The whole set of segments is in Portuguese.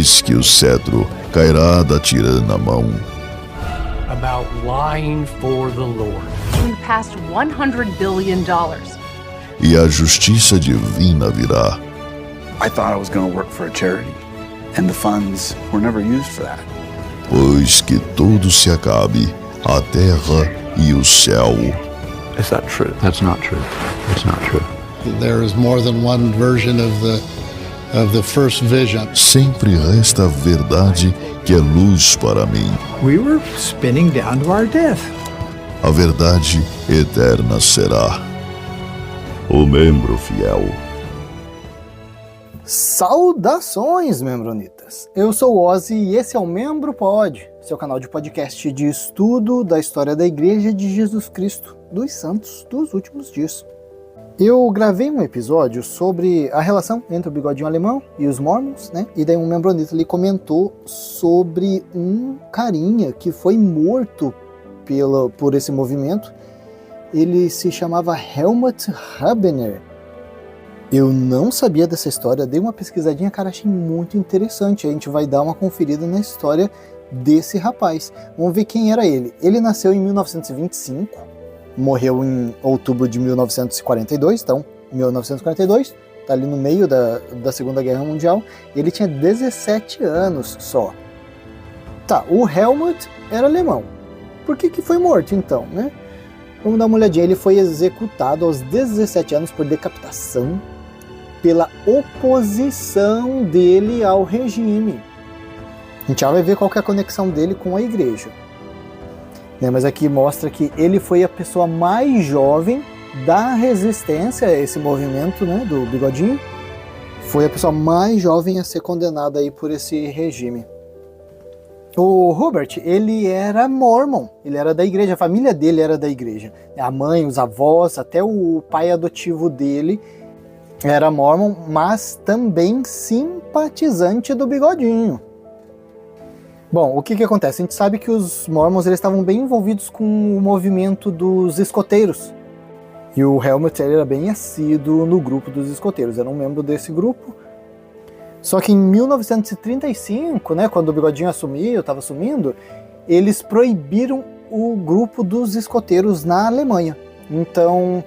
Eis que o cetro cairá da tirana mão. About lying for the Lord. We passed $100 billion. E a justiça divina virá. I thought I was going to work for a charity, and the funds were never used for that. Pois que tudo se acabe, a terra e o céu. Is that true? That's not true. It's not true. There is more than one version of the first vision. Sempre resta a verdade que é luz para mim. We were spinning down to our death. A verdade eterna será. O membro fiel. Saudações, membronitas! Eu sou o Ozzy e esse é o Membro Pod, seu canal de podcast de estudo da história da Igreja de Jesus Cristo dos Santos dos Últimos Dias. Eu gravei um episódio sobre a relação entre o bigodinho alemão e os Mormons, né? E daí um membronita ali comentou sobre um carinha que foi morto por esse movimento. Ele se chamava Helmut Habener. Eu não sabia dessa história, dei uma pesquisadinha, cara, achei muito interessante. A gente vai dar uma conferida na história desse rapaz. Vamos ver quem era ele. Ele nasceu em 1925, morreu em outubro de 1942, então 1942, tá ali no meio da Segunda Guerra Mundial. Ele tinha 17 anos só. Tá, o Helmut era alemão. Por que foi morto então, né? Vamos dar uma olhadinha. Ele foi executado aos 17 anos por decapitação pela oposição dele ao regime. A gente já vai ver qual que é a conexão dele com a igreja. Né, mas aqui mostra que ele foi a pessoa mais jovem da resistência a esse movimento, né, do bigodinho. Foi a pessoa mais jovem a ser condenada aí por esse regime. O Hubert, ele era mormon, ele era da igreja, a família dele era da igreja. A mãe, os avós, até o pai adotivo dele era mormon, mas também simpatizante do bigodinho. Bom, o que acontece? A gente sabe que os mormons eles estavam bem envolvidos com o movimento dos escoteiros. E o Helmut ele era bem assíduo no grupo dos escoteiros, era um membro desse grupo. Só que em 1935, né, quando o bigodinho estava assumindo, eles proibiram o grupo dos escoteiros na Alemanha. Então,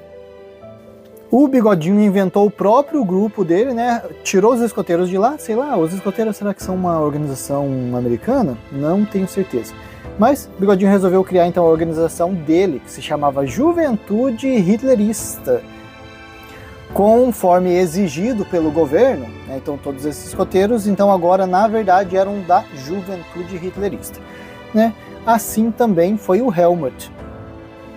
o bigodinho inventou o próprio grupo dele, né, tirou os escoteiros de lá, sei lá, os escoteiros será que são uma organização americana? Não tenho certeza. Mas o bigodinho resolveu criar então a organização dele, que se chamava Juventude Hitlerista, conforme exigido pelo governo, né, então todos esses escoteiros, então agora na verdade eram da Juventude Hitlerista, né? Assim também foi o Helmut.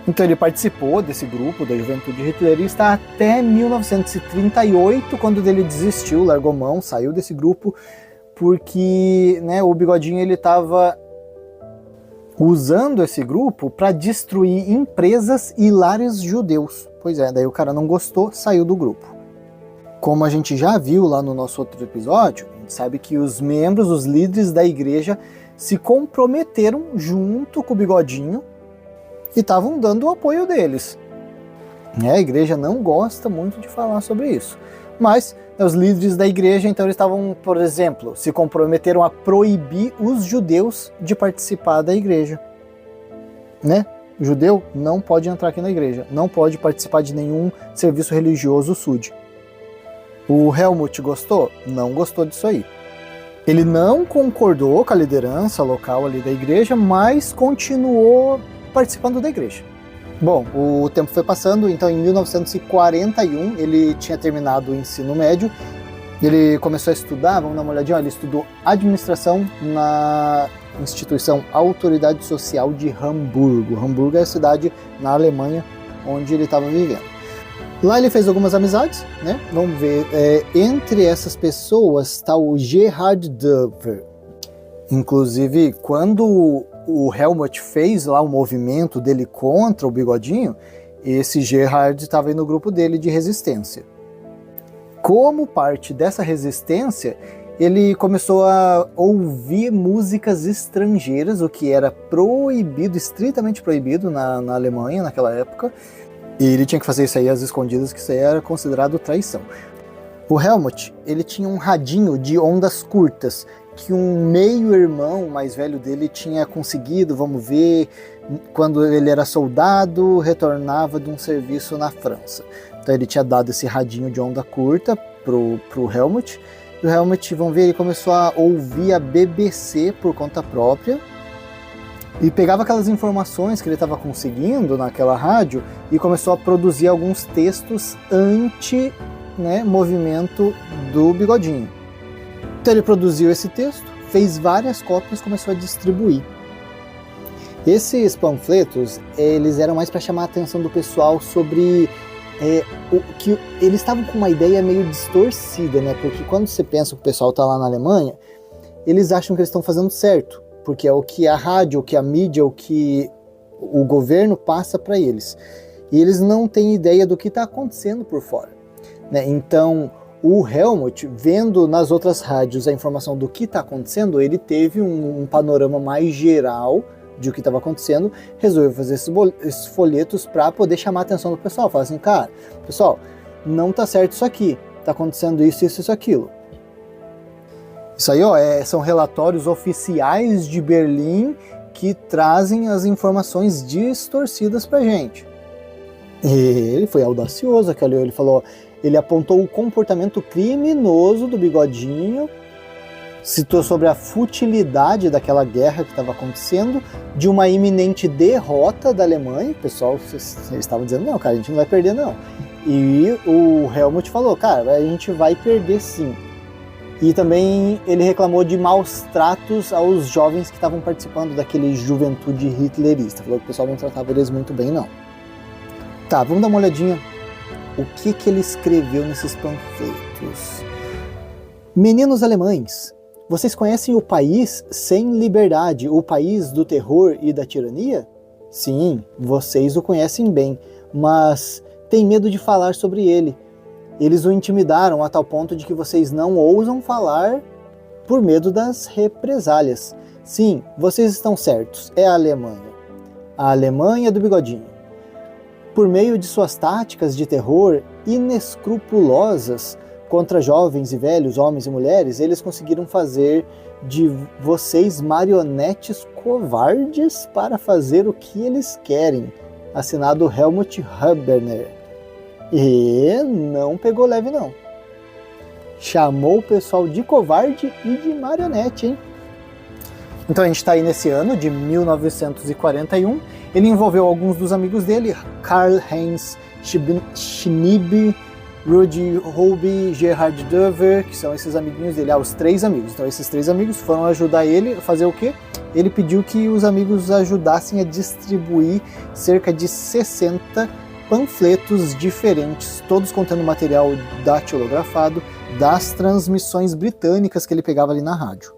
Então ele participou desse grupo da Juventude Hitlerista até 1938, quando ele desistiu, largou mão, saiu desse grupo, porque, né, o bigodinho ele estava usando esse grupo para destruir empresas e lares judeus. Pois é, daí o cara não gostou, saiu do grupo. Como a gente já viu lá no nosso outro episódio, a gente sabe que os membros, os líderes da igreja se comprometeram junto com o bigodinho e estavam dando o apoio deles. A igreja não gosta muito de falar sobre isso. Mas os líderes da igreja, então eles estavam, por exemplo, se comprometeram a proibir os judeus de participar da igreja. Né? O judeu não pode entrar aqui na igreja, não pode participar de nenhum serviço religioso SUD. O Helmut gostou? Não gostou disso aí. Ele não concordou com a liderança local ali da igreja, mas continuou participando da igreja. Bom, o tempo foi passando, então em 1941 ele tinha terminado o ensino médio, ele começou a estudar, vamos dar uma olhadinha, ele estudou administração na instituição Autoridade Social de Hamburgo. Hamburgo é a cidade na Alemanha onde ele estava vivendo. Lá ele fez algumas amizades, né? Vamos ver, entre essas pessoas está o Gerhard Dover. Inclusive, quando o Helmut fez lá o movimento dele contra o bigodinho, esse Gerhard estava aí no grupo dele de resistência. Como parte dessa resistência, ele começou a ouvir músicas estrangeiras, o que era proibido, estritamente proibido na Alemanha naquela época, e ele tinha que fazer isso aí às escondidas, que isso aí era considerado traição. O Helmut, ele tinha um radinho de ondas curtas, que um meio-irmão mais velho dele tinha conseguido, vamos ver, quando ele era soldado, retornava de um serviço na França. Então ele tinha dado esse radinho de onda curta pro Helmut, e o Helmut, vamos ver, ele começou a ouvir a BBC por conta própria, e pegava aquelas informações que ele estava conseguindo naquela rádio, e começou a produzir alguns textos movimento do Bigodinho. Então ele produziu esse texto, fez várias cópias e começou a distribuir. Esses panfletos, eles eram mais para chamar a atenção do pessoal sobre o que eles estavam com uma ideia meio distorcida, né? Porque quando você pensa que o pessoal está lá na Alemanha, eles acham que eles estão fazendo certo, porque é o que a rádio, o que a mídia, o que o governo passa para eles. E eles não têm ideia do que está acontecendo por fora, né? Então, o Helmut, vendo nas outras rádios a informação do que está acontecendo, ele teve um panorama mais geral de o que estava acontecendo, resolveu fazer esses folhetos para poder chamar a atenção do pessoal. Falar assim, cara, pessoal, não tá certo isso aqui, tá acontecendo isso, isso, isso, aquilo. Isso aí, são relatórios oficiais de Berlim que trazem as informações distorcidas pra gente. E ele foi audacioso, ele falou, ele apontou o comportamento criminoso do Bigodinho, citou sobre a futilidade daquela guerra que estava acontecendo, de uma iminente derrota da Alemanha. O pessoal, eles estavam dizendo, não, cara, a gente não vai perder não. E o Helmut falou, cara, a gente vai perder sim. E também ele reclamou de maus tratos aos jovens que estavam participando daquele juventude hitlerista. Falou que o pessoal não tratava eles muito bem, não. Tá, vamos dar uma olhadinha o que ele escreveu nesses panfletos. Meninos alemães, vocês conhecem o país sem liberdade, o país do terror e da tirania? Sim, vocês o conhecem bem, mas têm medo de falar sobre ele. Eles o intimidaram a tal ponto de que vocês não ousam falar por medo das represálias. Sim, vocês estão certos, é a Alemanha. A Alemanha do Bigodinho. Por meio de suas táticas de terror inescrupulosas contra jovens e velhos, homens e mulheres, eles conseguiram fazer de vocês marionetes covardes para fazer o que eles querem. Assinado Helmut Huberner. E não pegou leve não. Chamou o pessoal de covarde e de marionete, hein? Então a gente está aí nesse ano de 1941. Ele envolveu alguns dos amigos dele, Karl-Heinz Schnibb, Rudi Hobby, Gerhard Dover, que são esses amiguinhos dele, os 3 amigos. Então esses 3 amigos foram ajudar ele a fazer o quê? Ele pediu que os amigos ajudassem a distribuir cerca de 60 panfletos diferentes, todos contendo material datilografado das transmissões britânicas que ele pegava ali na rádio.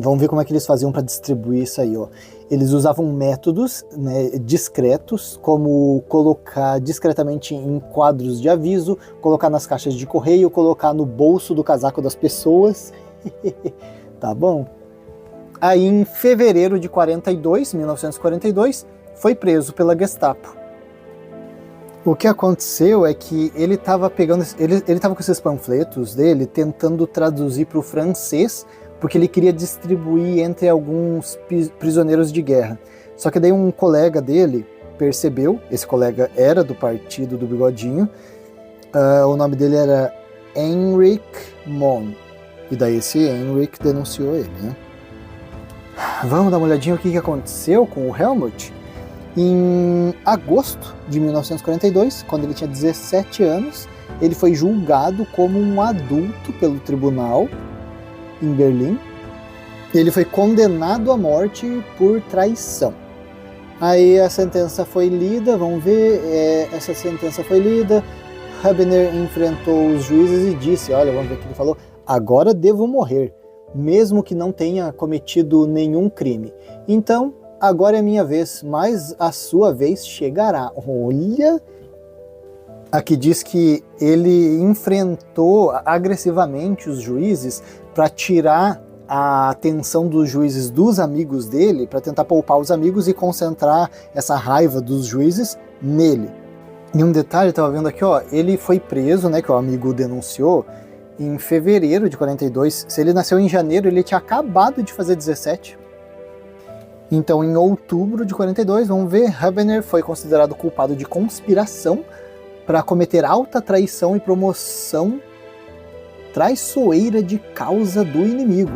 Vamos ver como é que eles faziam para distribuir isso aí, ó. Eles usavam métodos, né, discretos, como colocar discretamente em quadros de aviso, colocar nas caixas de correio, colocar no bolso do casaco das pessoas. Tá bom? Aí em fevereiro de 1942, foi preso pela Gestapo. O que aconteceu é que ele estava pegando, ele estava com esses panfletos dele tentando traduzir para o francês, porque ele queria distribuir entre alguns prisioneiros de guerra. Só que daí um colega dele percebeu, esse colega era do partido do Bigodinho, o nome dele era Heinrich Mohn, e daí esse Heinrich denunciou ele, né? Vamos dar uma olhadinha o que aconteceu com o Helmut? Em agosto de 1942, quando ele tinha 17 anos, ele foi julgado como um adulto pelo tribunal em Berlim. Ele foi condenado à morte por traição. Aí a sentença foi lida, vamos ver, essa sentença foi lida, Huberner enfrentou os juízes e disse, olha, vamos ver o que ele falou, agora devo morrer, mesmo que não tenha cometido nenhum crime. Então, agora é minha vez, mas a sua vez chegará. Olha, aqui diz que ele enfrentou agressivamente os juízes para tirar a atenção dos juízes dos amigos dele, para tentar poupar os amigos e concentrar essa raiva dos juízes nele. E um detalhe, eu tava vendo aqui, ó, ele foi preso, né, que o amigo denunciou, em fevereiro de 42. Se ele nasceu em janeiro, ele tinha acabado de fazer 17. Então, em outubro de 42, vamos ver, Hubener foi considerado culpado de conspiração para cometer alta traição e promoção traiçoeira de causa do inimigo.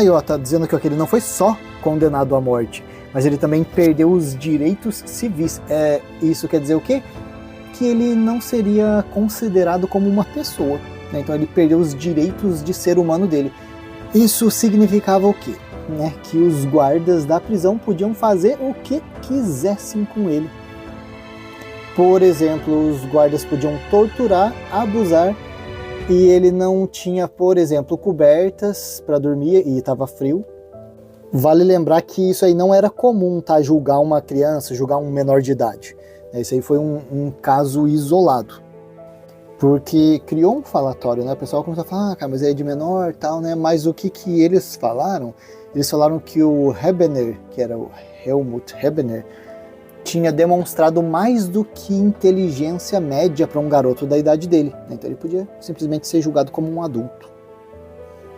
E ó, tá dizendo aqui ó, que ele não foi só condenado à morte, mas ele também perdeu os direitos civis. Isso quer dizer o quê? Que ele não seria considerado como uma pessoa, né? Então ele perdeu os direitos de ser humano dele. Isso significava o quê? Né? Que os guardas da prisão podiam fazer o que quisessem com ele. Por exemplo, os guardas podiam torturar, abusar, e ele não tinha, por exemplo, cobertas para dormir e estava frio. Vale lembrar que isso aí não era comum, tá? Julgar uma criança, julgar um menor de idade. Esse aí foi um caso isolado. Porque criou um falatório, né? O pessoal começou a falar, cara, mas é de menor e tal, né? Mas o que eles falaram? Eles falaram que o Hubener, que era o Helmut Hubener, tinha demonstrado mais do que inteligência média para um garoto da idade dele. Então ele podia simplesmente ser julgado como um adulto.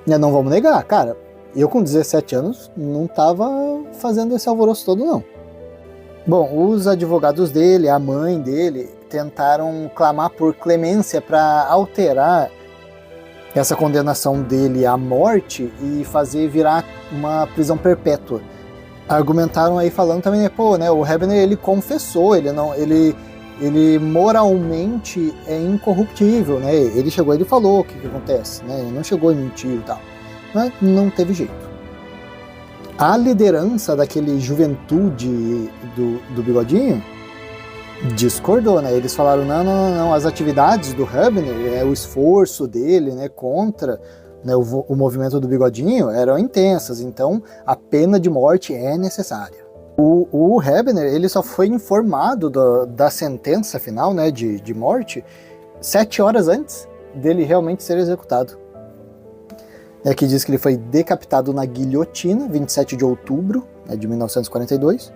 E não vamos negar, cara, eu com 17 anos não estava fazendo esse alvoroço todo, não. Bom, os advogados dele, a mãe dele, tentaram clamar por clemência para alterar essa condenação dele à morte e fazer virar uma prisão perpétua. Argumentaram aí falando também, né, o Hubener ele confessou, ele moralmente é incorruptível, né? Ele chegou e falou o que acontece, né? Ele não chegou e mentiu e tal, mas não teve jeito. A liderança daquele juventude do Bigodinho discordou, né? Eles falaram, não, as atividades do Hubener, o esforço dele, né, contra, né, o movimento do Bigodinho eram intensas, então a pena de morte é necessária. O Hubener, ele só foi informado da sentença final, né, de morte 7 horas antes dele realmente ser executado. Aqui diz que ele foi decapitado na guilhotina, 27 de outubro, né, de 1942,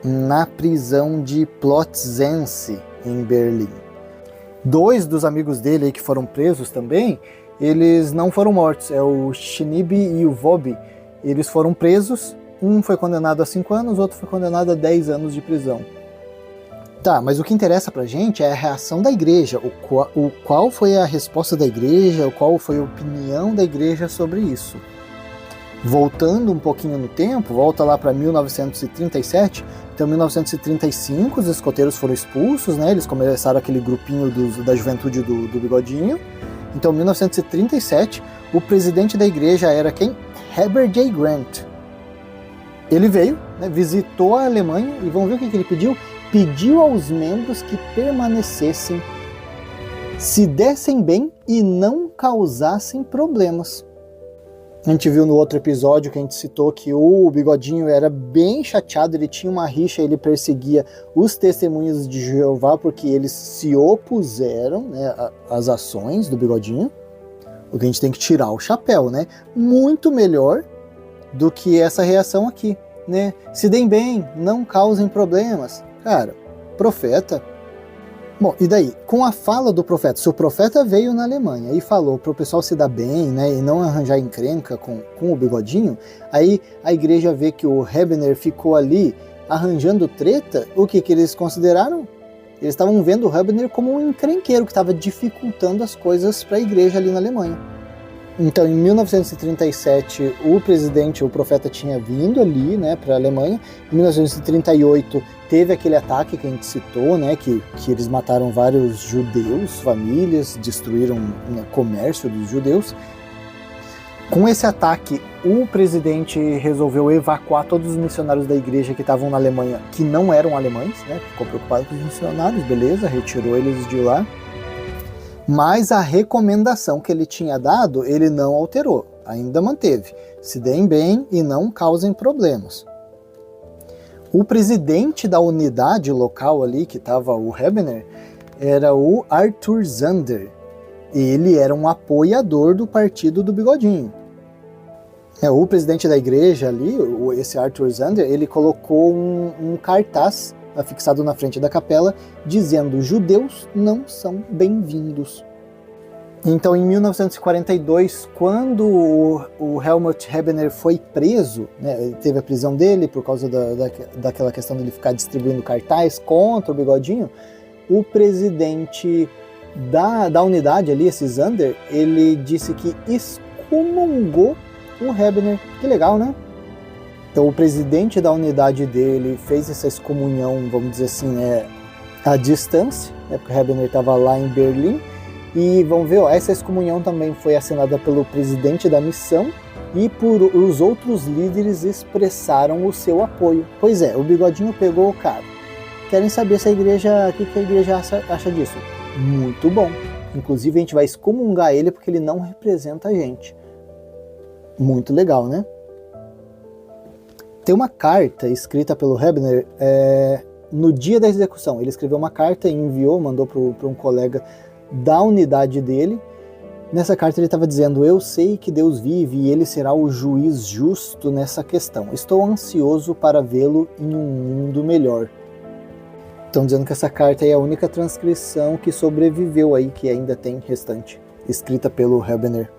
na prisão de Plötzensee, em Berlim. 2 dos amigos dele aí que foram presos também, eles não foram mortos, é o Schnibi e o Vobi. Eles foram presos, um foi condenado a 5 anos, o outro foi condenado a 10 anos de prisão. Tá, mas o que interessa pra gente é a reação da igreja, qual foi a resposta da igreja, qual foi a opinião da igreja sobre isso. Voltando um pouquinho no tempo, volta lá para 1937, então em 1935 os escoteiros foram expulsos, né? Eles começaram aquele grupinho da juventude do Bigodinho. Então em 1937 o presidente da igreja era quem? Heber J. Grant. Ele veio, né, visitou a Alemanha e vamos ver o que ele pediu? Pediu aos membros que permanecessem, se dessem bem e não causassem problemas. A gente viu no outro episódio que a gente citou que o Bigodinho era bem chateado, ele tinha uma rixa, ele perseguia os testemunhas de Jeová porque eles se opuseram, né, às ações do Bigodinho. O que a gente tem que tirar o chapéu, né? Muito melhor do que essa reação aqui, né? Se deem bem, não causem problemas. Cara, profeta. Bom, e daí? Com a fala do profeta, se o profeta veio na Alemanha e falou para o pessoal se dar bem, né, e não arranjar encrenca com o Bigodinho, aí a igreja vê que o Hubener ficou ali arranjando treta, o que eles consideraram? Eles estavam vendo o Hubener como um encrenqueiro que estava dificultando as coisas para a igreja ali na Alemanha. Então, em 1937, o profeta tinha vindo ali, né, para a Alemanha. Em 1938, teve aquele ataque que a gente citou, né, que eles mataram vários judeus, famílias, destruíram, né, comércio dos judeus. Com esse ataque, o presidente resolveu evacuar todos os missionários da igreja que estavam na Alemanha, que não eram alemães, né, ficou preocupado com os missionários, beleza, retirou eles de lá. Mas a recomendação que ele tinha dado, ele não alterou, ainda manteve. Se deem bem e não causem problemas. O presidente da unidade local ali, que estava o Hubener, era o Arthur Zander. Ele era um apoiador do partido do Bigodinho. O presidente da igreja ali, esse Arthur Zander, ele colocou um cartaz afixado na frente da capela, dizendo: judeus não são bem-vindos. Então, em 1942, quando o Helmut Hebener foi preso, né, teve a prisão dele por causa daquela questão dele ficar distribuindo cartaz contra o Bigodinho, o presidente da unidade ali, esse Zander, ele disse que excomungou o Hebener. Que legal, né? Então, o presidente da unidade dele fez essa excomunhão, vamos dizer assim, à distância, né, porque o Hebener estava lá em Berlim. E vamos ver, ó, essa excomunhão também foi assinada pelo presidente da missão e por os outros líderes expressaram o seu apoio. Pois é, o Bigodinho pegou o cara. Querem saber se a igreja, o que a igreja acha disso? Muito bom. Inclusive a gente vai excomungar ele porque ele não representa a gente. Muito legal, né? Tem uma carta escrita pelo Hebener no dia da execução. Ele escreveu uma carta e enviou, mandou para um colega da unidade dele. Nessa carta ele estava dizendo: eu sei que Deus vive e ele será o juiz justo nessa questão. Estou ansioso para vê-lo em um mundo melhor. Estão dizendo que essa carta é a única transcrição que sobreviveu aí, que ainda tem restante, escrita pelo Hebener.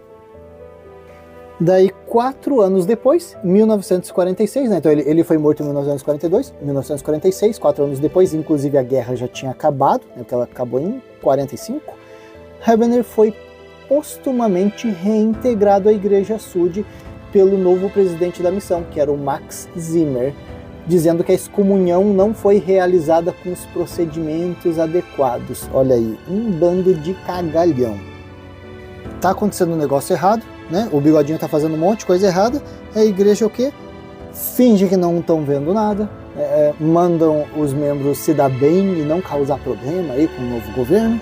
Daí, 4 anos depois, 1946, né? Então ele foi morto em 1942, 1946, 4 anos depois, inclusive a guerra já tinha acabado, né? Porque ela acabou em 45. Hebener foi postumamente reintegrado à Igreja Sud pelo novo presidente da missão, que era o Max Zimmer, dizendo que a excomunhão não foi realizada com os procedimentos adequados. Olha aí, um bando de cagalhão. Tá acontecendo um negócio errado, né? O Bigodinho tá fazendo um monte de coisa errada. A igreja o quê? Finge que não estão vendo nada, mandam os membros se dar bem e não causar problema aí com o novo governo.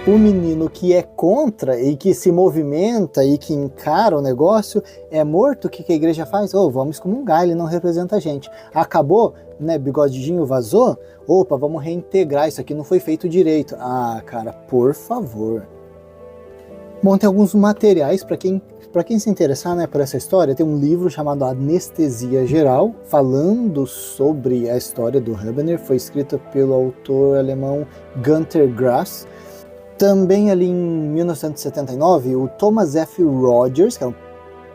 O menino que é contra e que se movimenta e que encara o negócio é morto. O que a igreja faz? Vamos excomungar, ele não representa a gente. Acabou, né? Bigodinho vazou? Opa, vamos reintegrar, isso aqui não foi feito direito. Ah, cara, por favor. Bom, tem alguns materiais para quem se interessar, né, por essa história. Tem um livro chamado Anestesia Geral, falando sobre a história do Hebener. Foi escrito pelo autor alemão Günter Grass. Também ali em 1979, o Thomas F. Rogers, que é um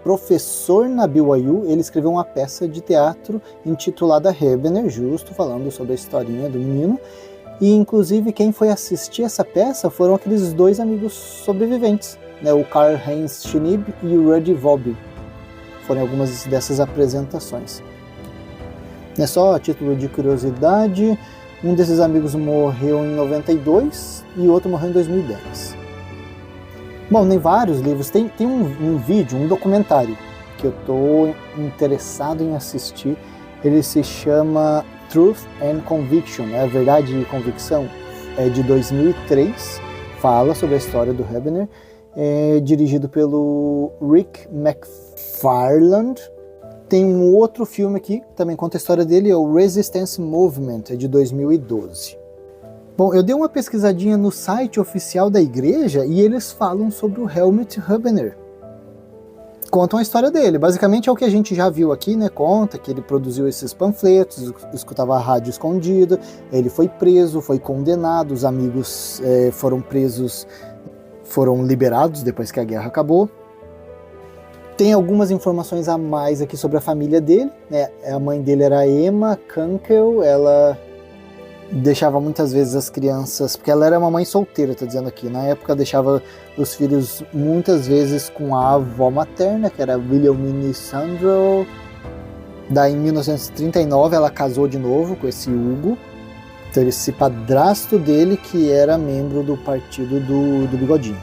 professor na BYU, ele escreveu uma peça de teatro intitulada Hebener, justo falando sobre a historinha do menino. E inclusive quem foi assistir essa peça foram aqueles 2 amigos sobreviventes, né, o Karl-Heinz Schnibb e o Rudi Vobb. Foram algumas dessas apresentações. É só a título de curiosidade, um desses amigos morreu em 92 e o outro morreu em 2010. Bom, tem vários livros, tem um vídeo, um documentário que eu estou interessado em assistir. Ele se chama Truth and Conviction, a Verdade e Convicção, é de 2003, fala sobre a história do Hebener, é dirigido pelo Rick McFarland. Tem um outro filme aqui, que também conta a história dele, é o Resistance Movement, é de 2012. Bom, eu dei uma pesquisadinha no site oficial da igreja e eles falam sobre o Helmut Hebener. Contam a história dele, basicamente é o que a gente já viu aqui, né? Conta que ele produziu esses panfletos, escutava a rádio escondida, ele foi preso, foi condenado, os amigos foram presos, foram liberados depois que a guerra acabou. Tem algumas informações a mais aqui sobre a família dele, né? A mãe dele era Emma Kunkel, ela deixava muitas vezes as crianças, porque ela era uma mãe solteira, tô dizendo aqui, na época deixava os filhos muitas vezes com a avó materna, que era Wilhelmine Sandro. Daí em 1939 ela casou de novo com esse Hugo, então esse padrasto dele que era membro do partido do Bigodinho.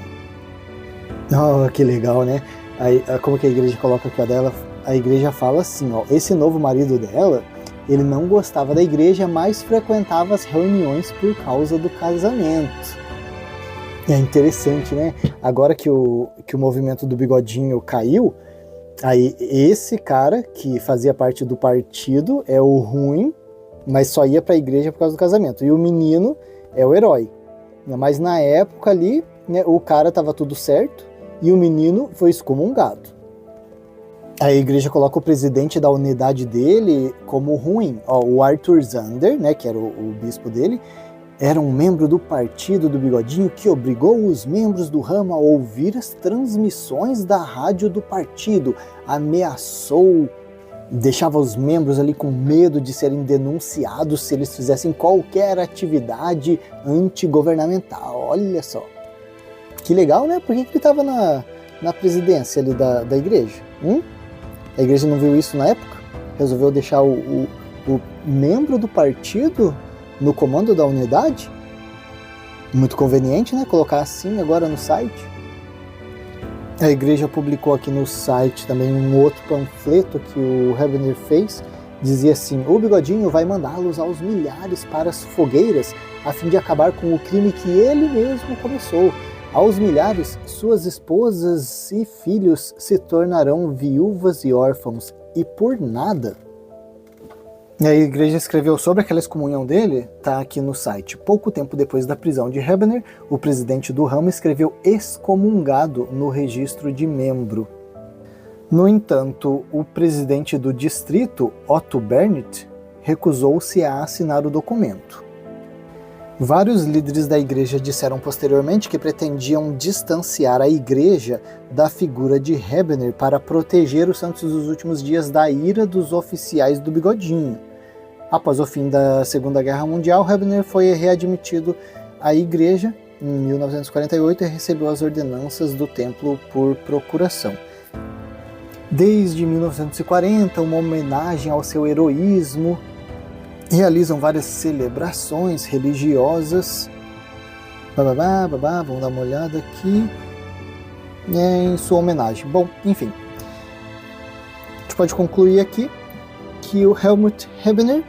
Oh, que legal, né? Aí, como que a igreja coloca aqui, ó, dela? A igreja fala assim, ó, esse novo marido dela, ele não gostava da igreja, mas frequentava as reuniões por causa do casamento. É interessante, né? Agora que o movimento do Bigodinho caiu, aí esse cara que fazia parte do partido é o ruim, mas só ia para a igreja por causa do casamento. E o menino é o herói. Mas na época ali, né, o cara tava tudo certo e o menino foi excomungado. A igreja coloca o presidente da unidade dele como ruim. Ó, o Arthur Zander, né, que era o bispo dele, era um membro do partido do Bigodinho que obrigou os membros do ramo a ouvir as transmissões da rádio do partido, ameaçou, deixava os membros ali com medo de serem denunciados se eles fizessem qualquer atividade antigovernamental. Olha só, que legal, né? Por que ele estava na presidência ali da igreja? A igreja não viu isso na época? Resolveu deixar o membro do partido no comando da unidade? Muito conveniente, né? Colocar assim agora no site. A igreja publicou aqui no site também um outro panfleto que o Hebener fez. Dizia assim: o Bigodinho vai mandá-los aos milhares para as fogueiras a fim de acabar com o crime que ele mesmo começou. Aos milhares, suas esposas e filhos se tornarão viúvas e órfãos, e por nada. E a igreja escreveu sobre aquela excomunhão dele, tá aqui no site. Pouco tempo depois da prisão de Hebener, o presidente do ramo escreveu excomungado no registro de membro. No entanto, o presidente do distrito, Otto Berndt, recusou-se a assinar o documento. Vários líderes da igreja disseram posteriormente que pretendiam distanciar a igreja da figura de Hebener para proteger os santos dos últimos dias da ira dos oficiais do Bigodinho. Após o fim da Segunda Guerra Mundial, Hebener foi readmitido à igreja em 1948 e recebeu as ordenanças do templo por procuração. Desde 1940, uma homenagem ao seu heroísmo, realizam várias celebrações religiosas. Vamos dar uma olhada aqui em sua homenagem. Bom, enfim, a gente pode concluir aqui que o Helmut Hebener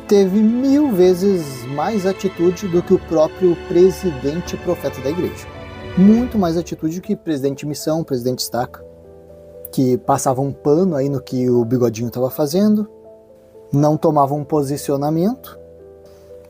teve 1000 vezes mais atitude do que o próprio presidente profeta da igreja. Muito mais atitude do que presidente de missão, presidente estaca, que passava um pano aí no que o Bigodinho estava fazendo, não tomava um posicionamento.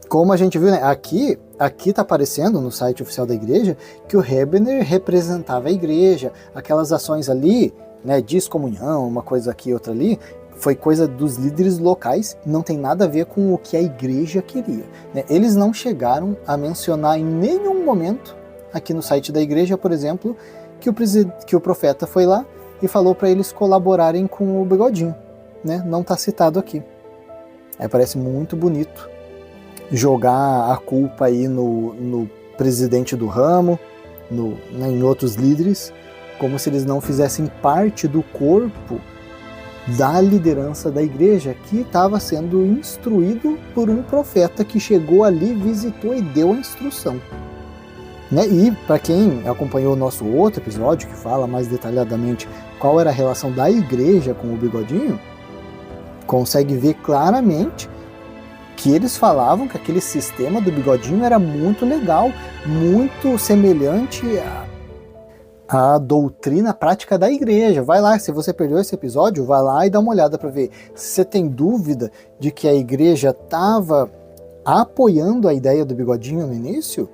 Como a gente viu, né? Aqui tá aparecendo no site oficial da igreja que o Hebener representava a igreja, aquelas ações ali, né, de excomunhão, uma coisa aqui, outra ali, foi coisa dos líderes locais, não tem nada a ver com o que a igreja queria, né? Eles não chegaram a mencionar em nenhum momento, aqui no site da igreja, por exemplo, que o profeta foi lá e falou para eles colaborarem com o Bigodinho, né? Não está citado aqui. Aí parece muito bonito jogar a culpa aí no presidente do ramo, em outros líderes, como se eles não fizessem parte do corpo da liderança da igreja que estava sendo instruído por um profeta que chegou ali, visitou e deu a instrução. Né? E para quem acompanhou o nosso outro episódio, que fala mais detalhadamente qual era a relação da igreja com o Bigodinho, consegue ver claramente que eles falavam que aquele sistema do Bigodinho era muito legal, muito semelhante à doutrina prática da igreja. Vai lá, se você perdeu esse episódio, vai lá e dá uma olhada para ver. Se você tem dúvida de que a igreja estava apoiando a ideia do Bigodinho no início,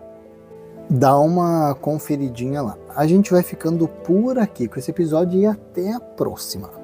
dá uma conferidinha lá. A gente vai ficando por aqui com esse episódio e até a próxima.